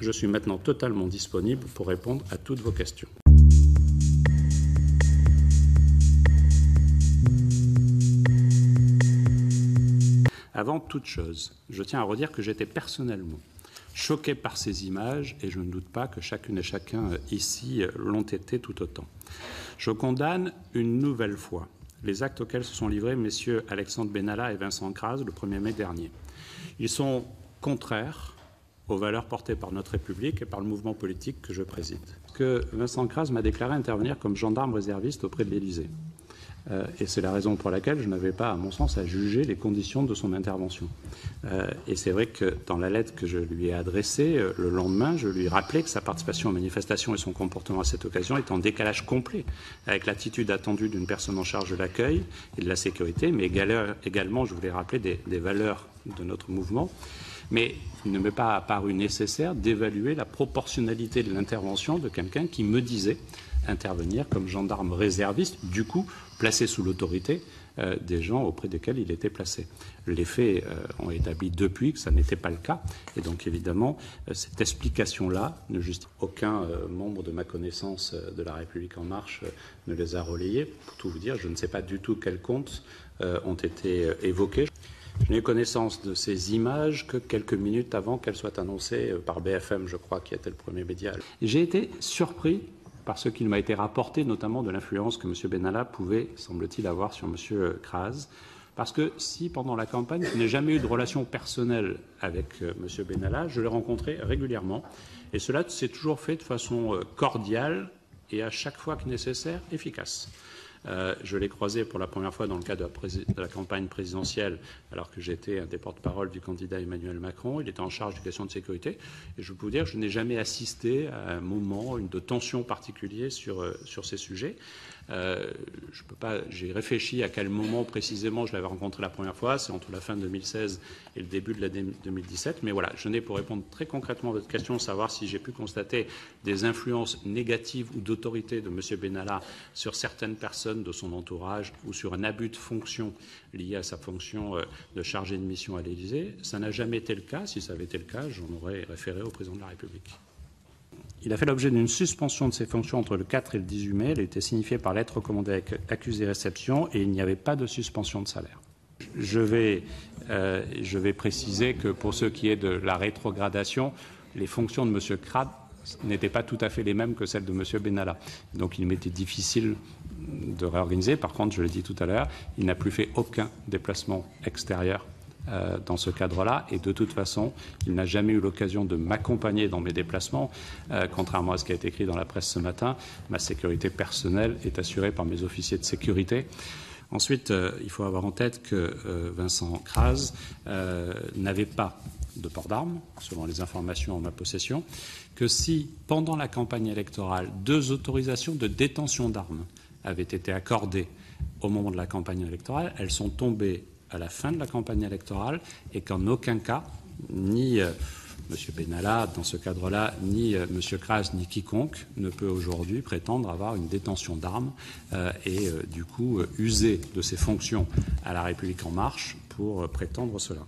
Je suis maintenant totalement disponible pour répondre à toutes vos questions. Avant toute chose, je tiens à redire que j'étais personnellement choqué par ces images et je ne doute pas que chacune et chacun ici l'ont été tout autant. Je condamne une nouvelle fois les actes auxquels se sont livrés messieurs Alexandre Benalla et Vincent Crase le 1er mai dernier. Ils sont contraires aux valeurs portées par notre République et par le mouvement politique que je préside. Que Vincent Crase m'a déclaré intervenir comme gendarme réserviste auprès de l'Élysée. Et c'est la raison pour laquelle je n'avais pas, à mon sens, à juger les conditions de son intervention. Et c'est vrai que dans la lettre que je lui ai adressée, le lendemain, je lui ai rappelé que sa participation aux manifestations et son comportement à cette occasion étaient en décalage complet avec l'attitude attendue d'une personne en charge de l'accueil et de la sécurité, mais également, je voulais rappeler des valeurs de notre mouvement. Mais il ne m'est pas apparu nécessaire d'évaluer la proportionnalité de l'intervention de quelqu'un qui me disait intervenir comme gendarme réserviste, du coup placé sous l'autorité des gens auprès desquels il était placé. Les faits ont établi depuis que ça n'était pas le cas. Et donc évidemment, cette explication-là ne justifie aucun membre de ma connaissance de La République En Marche ne les a relayés. Pour tout vous dire, je ne sais pas du tout quels comptes ont été évoqués. Je n'ai eu connaissance de ces images que quelques minutes avant qu'elles soient annoncées par BFM, je crois, qui était le premier média. J'ai été surpris par ce qu'il m'a été rapporté, notamment de l'influence que M. Benalla pouvait, semble-t-il, avoir sur M. Crase. Parce que si, pendant la campagne, je n'ai jamais eu de relation personnelle avec M. Benalla, je l'ai rencontré régulièrement. Et cela s'est toujours fait de façon cordiale et à chaque fois que nécessaire, efficace. Je l'ai croisé pour la première fois dans le cadre de la campagne présidentielle, alors que j'étais un des porte-parole du candidat Emmanuel Macron. Il était en charge des questions de sécurité. Et je peux vous dire que je n'ai jamais assisté à un moment de tension particulier sur ces sujets. J'ai réfléchi à quel moment précisément je l'avais rencontré la première fois. C'est entre la fin 2016 et le début de l'année 2017. Mais voilà, je n'ai, pour répondre très concrètement à votre question, savoir si j'ai pu constater des influences négatives ou d'autorité de M. Benalla sur certaines personnes de son entourage ou sur un abus de fonction lié à sa fonction de chargé de mission à l'Élysée. Ça n'a jamais été le cas. Si ça avait été le cas, j'en aurais référé au président de la République. Il a fait l'objet d'une suspension de ses fonctions entre le 4 et le 18 mai. Elle a été signifiée par lettre recommandée avec accusé-réception et il n'y avait pas de suspension de salaire. Je vais préciser que pour ce qui est de la rétrogradation, les fonctions de M. Crase n'étaient pas tout à fait les mêmes que celles de M. Benalla. Donc il m'était difficile de réorganiser. Par contre, je l'ai dit tout à l'heure, il n'a plus fait aucun déplacement extérieur dans ce cadre-là. Et de toute façon, il n'a jamais eu l'occasion de m'accompagner dans mes déplacements. Contrairement à ce qui a été écrit dans la presse ce matin, ma sécurité personnelle est assurée par mes officiers de sécurité. Ensuite, il faut avoir en tête que Vincent Crase n'avait pas de port d'armes, selon les informations en ma possession, que si, pendant la campagne électorale, 2 autorisations de détention d'armes avaient été accordées au moment de la campagne électorale, elles sont tombées à la fin de la campagne électorale et qu'en aucun cas, ni M. Benalla, dans ce cadre-là, ni M. Crase, ni quiconque ne peut aujourd'hui prétendre avoir une détention d'armes et, du coup, user de ses fonctions à La République En Marche pour prétendre cela.